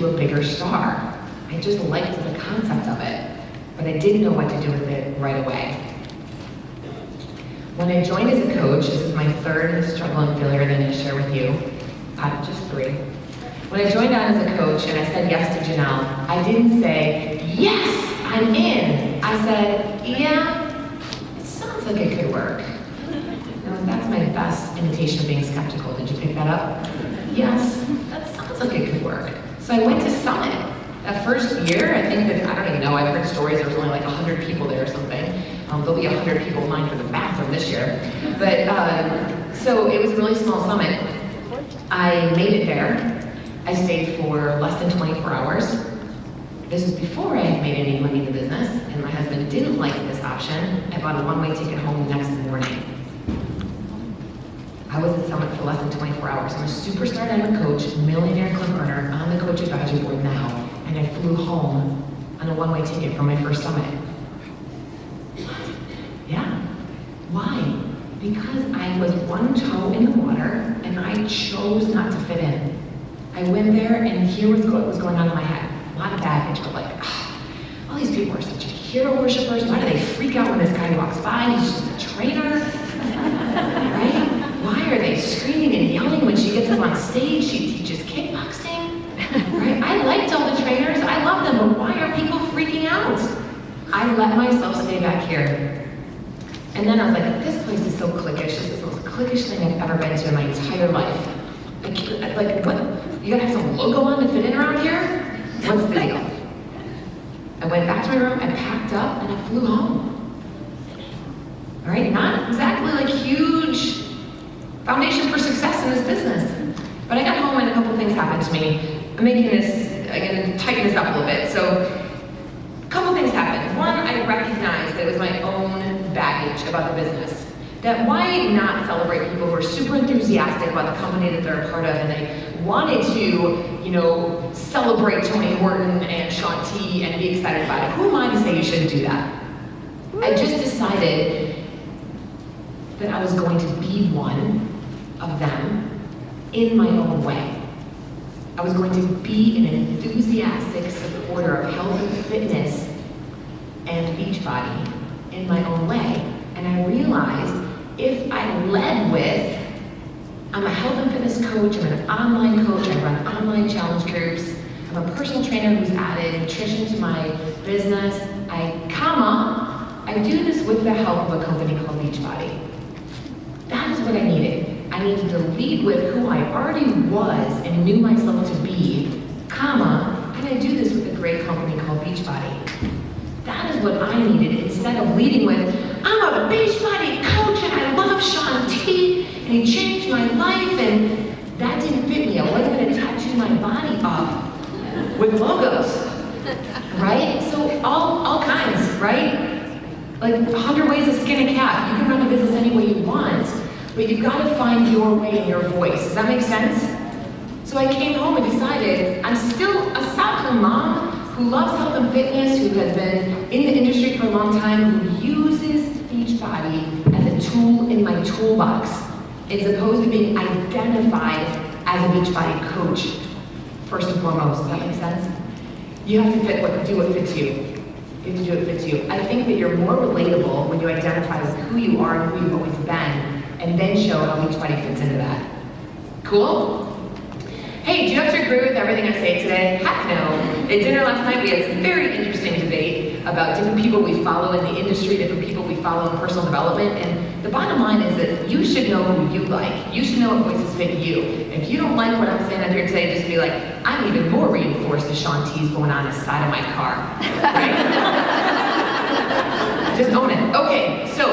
into a bigger star. I just liked the concept of it, but I didn't know what to do with it right away. When I joined as a coach, this is my third struggle and failure that I'm going to share with you, out of just 3. When I joined on as a coach and I said yes to Janelle, I didn't say, yes, I'm in. I said, yeah, it sounds like it could work. Now, that's my best imitation of being skeptical. Did you pick that up? Yes, that sounds like it could work. So I went to Summit. That first year, I think that, I don't even know, I've heard stories, there was only like 100 people there or something. There'll be 100 people in line for the bathroom this year. But, so it was a really small summit. I made it there. I stayed for less than 24 hours. This was before I had made any money in the business, and my husband didn't like this option. I bought a one-way ticket home the next morning. I was at Summit for less than 24 hours. I'm a superstar diamond coach, millionaire club earner, on the coach advisory board now, and I flew home on a one-way ticket for my first summit. Yeah. Why? Because I was one toe in the water and I chose not to fit in. I went there and here was what was going on in my head. A lot of baggage, but like, all these people are such hero worshipers. Why do they freak out when this guy walks by? He's just a trainer, right? Why are they screaming and yelling when she gets up on stage? She teaches kickboxing, right? I liked all the trainers. I love them, but why are people freaking out? I let myself stay back here. And then I was like, this place is so cliquish. This is the most cliquish thing I've ever been to in my entire life. Like, what? You gotta have some logo on to fit in around here? What's the deal? I went back to my room, I packed up, and I flew home. All right, not exactly like huge foundation for success in this business. But I got home and a couple things happened to me. I'm gonna tighten this up a little bit. So, a couple things happened. One, I recognized that it was my own baggage about the business. That why not celebrate people who are super enthusiastic about the company that they're a part of and they wanted to, celebrate Tony Horton and Sean T and be excited about it. Who am I to say you shouldn't do that? I just decided that I was going to be one of them in my own way. I was going to be an enthusiastic supporter of health and fitness and Beachbody in my own way. And I realized if I led with, I'm a health and fitness coach, I'm an online coach, I run online challenge groups, I'm a personal trainer who's added nutrition to my business, I do this with the help of a company called Beachbody. That is what I needed. I needed to lead with who I already was and knew myself to be, and I do this with a great company called Beachbody. That is what I needed, instead of leading with, I'm a Beachbody coach and I love Sean T and he changed my life, and that didn't fit me. I wasn't going to tattoo my body up with logos, right? So all kinds, right? Like 100 ways to skin a cat. You can run a business any way you want, but you've got to find your way and your voice. Does that make sense? So I came home and decided I'm still a Southern mom who loves health and fitness, who has been in the industry for a long time, who uses Beachbody as a tool in my toolbox, as opposed to being identified as a Beachbody coach, first and foremost. Does that make sense? You have to do what fits you. You have to do what fits you. I think that you're more relatable when you identify with who you are and who you've always been, and then show how Beachbody fits into that. Cool? Hey, do you have to agree with everything I say today? Heck no. At dinner last night, we had some very interesting debate about different people we follow in the industry, different people we follow in personal development, and the bottom line is that you should know who you like. You should know what voices fit you. If you don't like what I'm saying up here today, just be like, I'm even more reinforced as Sean T's going on the side of my car, right? Just own it. Okay, so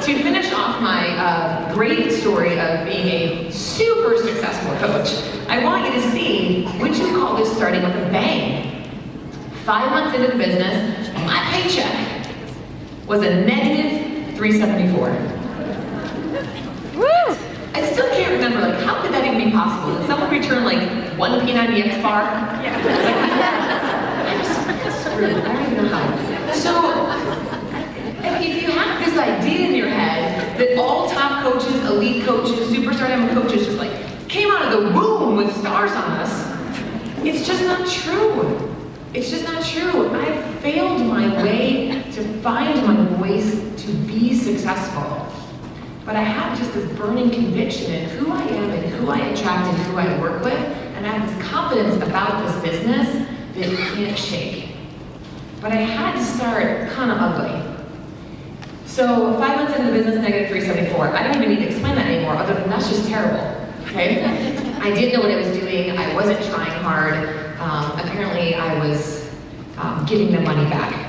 to finish off my great story of being a super successful coach, I want you to see, would you call this starting with a bang? 5 months into the business, my paycheck was a negative $374. Woo! I still can't remember, like, how could that even be possible? Did someone return like one P90X bar? Yeah. I just screwed. I don't even know how. So, if you have this idea in your head that all top coaches, elite coaches, superstar diamond coaches just like came out of the womb with stars on us, It's just not true. It's just not true. I failed my way to find my voice to be successful. But I have just this burning conviction in who I am and who I attract and who I work with, and I have this confidence about this business that you can't shake. But I had to start kind of ugly. So 5 months into the business, negative 374. I don't even need to explain that anymore, other than that's just terrible, okay? I didn't know what I was doing. I wasn't trying hard. Apparently I was giving them money back.